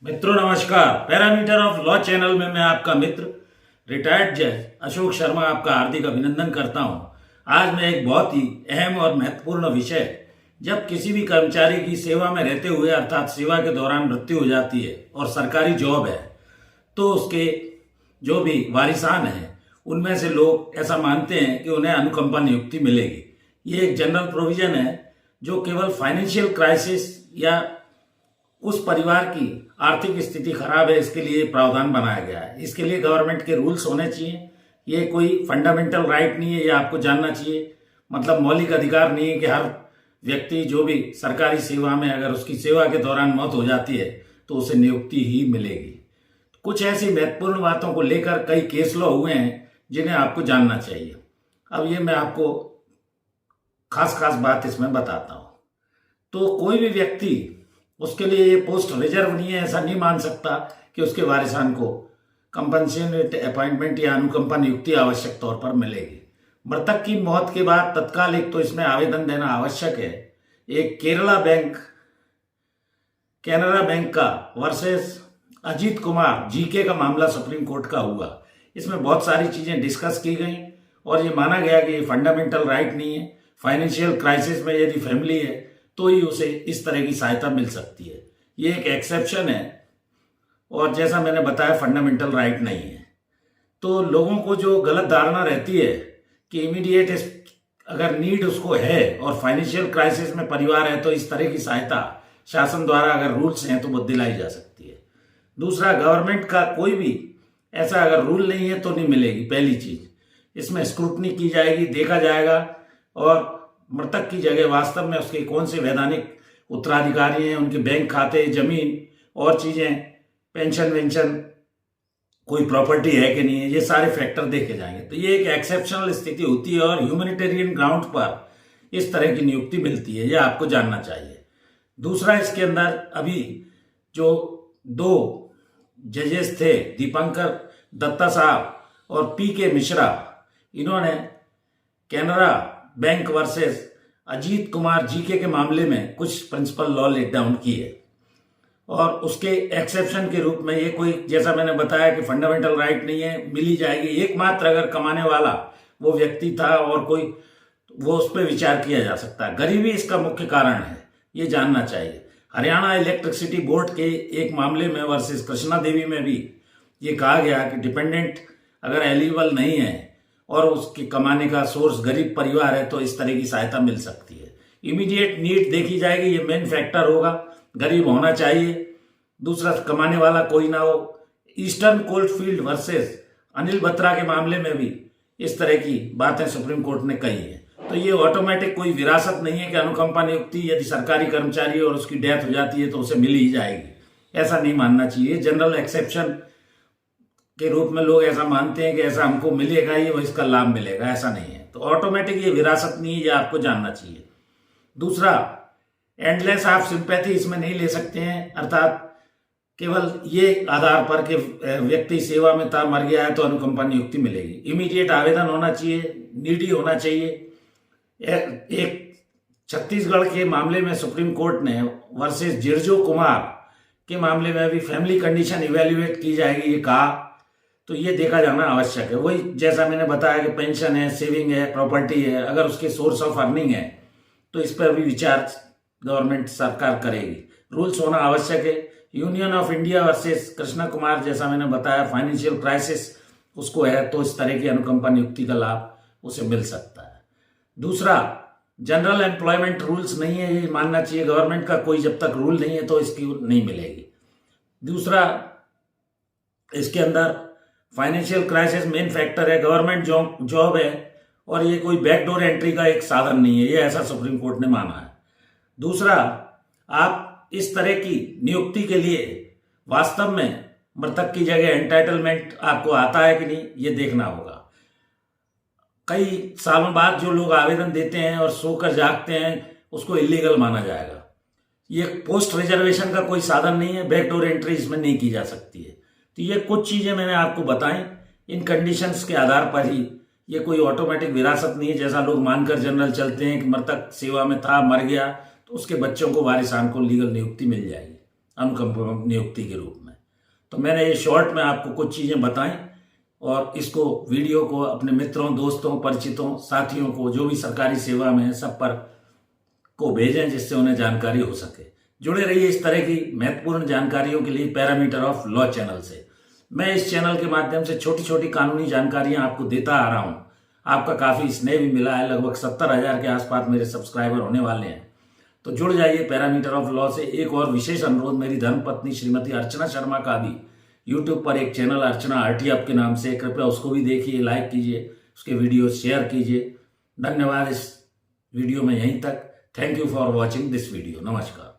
मित्रों नमस्कार। Parameter of law channel में मैं आपका मित्र रिटायर्ड जज अशोक शर्मा आपका हार्दिक अभिनंदन करता हूं। आज मैं एक बहुत ही अहम और महत्वपूर्ण विषय, जब किसी भी कर्मचारी की सेवा में रहते हुए अर्थात सेवा के दौरान मृत्यु हो जाती है और सरकारी जॉब है, तो उसके जो भी वारिसान हैं उनमें से लोग ऐसा मानते हैं कि उन्हें अनुकंपा नियुक्ति मिलेगी। ये एक जनरल प्रोविजन है जो केवल फाइनेंशियल क्राइसिस या उस परिवार की आर्थिक स्थिति खराब है इसके लिए प्रावधान बनाया गया है। इसके लिए गवर्नमेंट के रूल्स होने चाहिए। ये कोई फंडामेंटल राइट नहीं है, ये आपको जानना चाहिए। मतलब मौलिक अधिकार नहीं है कि हर व्यक्ति जो भी सरकारी सेवा में अगर उसकी सेवा के दौरान मौत हो जाती है तो उसे नियुक्ति ही मिलेगी। कुछ ऐसी महत्वपूर्ण बातों को लेकर कई केस लॉ हुए हैं जिन्हें आपको जानना चाहिए। अब ये मैं आपको खास खास बात इसमें बताता हूँ। तो कोई भी व्यक्ति, उसके लिए ये पोस्ट रिजर्व नहीं है, ऐसा नहीं मान सकता कि उसके वारिसान को कंपनसेटेड अपॉइंटमेंट या अनुकंपा नियुक्ति आवश्यक तौर पर मिलेगी। मृतक की मौत के बाद तत्काल एक तो इसमें आवेदन देना आवश्यक है। एक कैनरा बैंक का वर्सेस अजीत कुमार जीके का मामला सुप्रीम कोर्ट का हुआ। इसमें बहुत सारी चीजें डिस्कस की गई और ये माना गया कि ये फंडामेंटल राइट नहीं है। फाइनेंशियल क्राइसिस में यदि फैमिली है तो ही उसे इस तरह की सहायता मिल सकती है। ये एक एक्सेप्शन है और जैसा मैंने बताया फंडामेंटल राइट नहीं है। तो लोगों को जो गलत धारणा रहती है कि इमीडिएट अगर नीड उसको है और फाइनेंशियल क्राइसिस में परिवार है तो इस तरह की सहायता शासन द्वारा अगर रूल्स हैं तो वो दिलाई जा सकती है। दूसरा, गवर्नमेंट का कोई भी ऐसा अगर रूल नहीं है तो नहीं मिलेगी। पहली चीज, इसमें स्क्रूटनी की जाएगी, देखा जाएगा और मृतक की जगह वास्तव में उसके कौन से वैधानिक उत्तराधिकारी हैं, उनके बैंक खाते, जमीन और चीजें, पेंशन वेंशन, कोई प्रॉपर्टी है कि नहीं है, ये सारे फैक्टर देखे जाएंगे। तो ये एक एक्सेप्शनल स्थिति होती है और ह्यूमैनिटेरियन ग्राउंड पर इस तरह की नियुक्ति मिलती है, ये आपको जानना चाहिए। दूसरा, इसके अंदर अभी जो दो जजेस थे, दीपंकर दत्ता साहब और पीके मिश्रा, इन्होंने Canara bank versus Ajit Kumar GK के मामले में कुछ प्रिंसिपल लॉ लेट डाउन किए और उसके एक्सेप्शन के रूप में ये कोई, जैसा मैंने बताया कि फंडामेंटल राइट नहीं है, मिली जाएगी एकमात्र अगर कमाने वाला वो व्यक्ति था और कोई, वो उस पर विचार किया जा सकता है। गरीबी इसका मुख्य कारण है, ये जानना चाहिए। हरियाणा इलेक्ट्रिसिटी बोर्ड के एक मामले में वर्सेस कृष्णा देवी में भी ये कहा गया कि डिपेंडेंट अगर एलिजिबल नहीं है और उसके कमाने का सोर्स गरीब परिवार है तो इस तरह की सहायता मिल सकती है। इमीडिएट नीड देखी जाएगी, ये मेन फैक्टर होगा। गरीब होना चाहिए, दूसरा कमाने वाला कोई ना हो। Eastern coalfield versus Anil Batra के मामले में भी इस तरह की बातें सुप्रीम कोर्ट ने कही है। तो ये ऑटोमेटिक कोई विरासत नहीं है कि अनुकंपा नियुक्ति यदि सरकारी कर्मचारी और उसकी डेथ हो जाती है तो उसे मिल ही जाएगी, ऐसा नहीं मानना चाहिए। जनरल एक्सेप्शन के रूप में लोग ऐसा मानते हैं कि ऐसा हमको मिलेगा, ये इसका लाभ मिलेगा, ऐसा नहीं है। तो ऑटोमेटिक ये विरासत नहीं है, ये आपको जानना चाहिए। दूसरा, एंडलेस ऑफ सिंपैथी इसमें नहीं ले सकते हैं, अर्थात केवल ये आधार पर कि व्यक्ति सेवा में था, मर गया है तो अनुकंपा नियुक्ति मिलेगी। इमीडिएट आवेदन होना चाहिए, नीडी होना चाहिए। एक छत्तीसगढ़ के मामले में सुप्रीम कोर्ट ने वर्सेस जिरजो कुमार के मामले में भी फैमिली कंडीशन इवेल्युएट की जाएगी, ये कहा। तो ये देखा जाना आवश्यक है। वही जैसा मैंने बताया कि पेंशन है, सेविंग है, प्रॉपर्टी है, अगर उसके सोर्स ऑफ अर्निंग है तो इस पर भी विचार गवर्नमेंट सरकार करेगी। रूल्स होना आवश्यक है। Union of India versus Krishna Kumar, जैसा मैंने बताया, फाइनेंशियल क्राइसिस उसको है तो इस तरह की अनुकंपा नियुक्ति का लाभ उसे मिल सकता है। दूसरा, जनरल एम्प्लॉयमेंट रूल्स नहीं है, ये मानना चाहिए गवर्नमेंट का। कोई जब तक रूल नहीं है तो इसकी नहीं मिलेगी। दूसरा, इसके अंदर फाइनेंशियल क्राइसिस मेन फैक्टर है, गवर्नमेंट जॉब है और ये कोई बैकडोर एंट्री का एक साधन नहीं है, ये ऐसा सुप्रीम कोर्ट ने माना है। दूसरा, आप इस तरह की नियुक्ति के लिए वास्तव में मृतक की जगह एंटाइटलमेंट आपको आता है कि नहीं, ये देखना होगा। कई सालों बाद जो लोग आवेदन देते हैं और सोकर जागते हैं उसको इलीगल माना जाएगा। ये पोस्ट रिजर्वेशन का कोई साधन नहीं है, बैकडोर एंट्री इसमें नहीं की जा सकती है। तो ये कुछ चीजें मैंने आपको बताई, इन कंडीशंस के आधार पर ही। ये कोई ऑटोमेटिक विरासत नहीं है जैसा लोग मानकर जनरल चलते हैं कि मृतक सेवा में था, मर गया तो उसके बच्चों को, वारिसान को लीगल नियुक्ति मिल जाएगी। अनुकंपा नियुक्ति के रूप में। तो मैंने ये शॉर्ट में आपको कुछ चीज़ें बताई और इसको वीडियो को अपने मित्रों, दोस्तों, परिचितों, साथियों को जो भी सरकारी सेवा में है सब पर को भेजें जिससे उन्हें जानकारी हो सके। जुड़े रहिए इस तरह की महत्वपूर्ण जानकारियों के लिए पैरामीटर ऑफ लॉ चैनल से। मैं इस चैनल के माध्यम से छोटी छोटी कानूनी जानकारियां आपको देता आ रहा हूं। आपका काफी स्नेह भी मिला है, लगभग 70,000 के आसपास मेरे सब्सक्राइबर होने वाले हैं। तो जुड़ जाइए पैरामीटर ऑफ लॉ से। एक और विशेष अनुरोध, मेरी धर्मपत्नी श्रीमती अर्चना शर्मा का भी यूट्यूब पर एक चैनल अर्चना आरटीएफ के नाम से, कृपया उसको भी देखिए, लाइक कीजिए, उसके वीडियो शेयर कीजिए। धन्यवाद। इस वीडियो में यहीं तक। Thank you for watching this video. नमस्कार।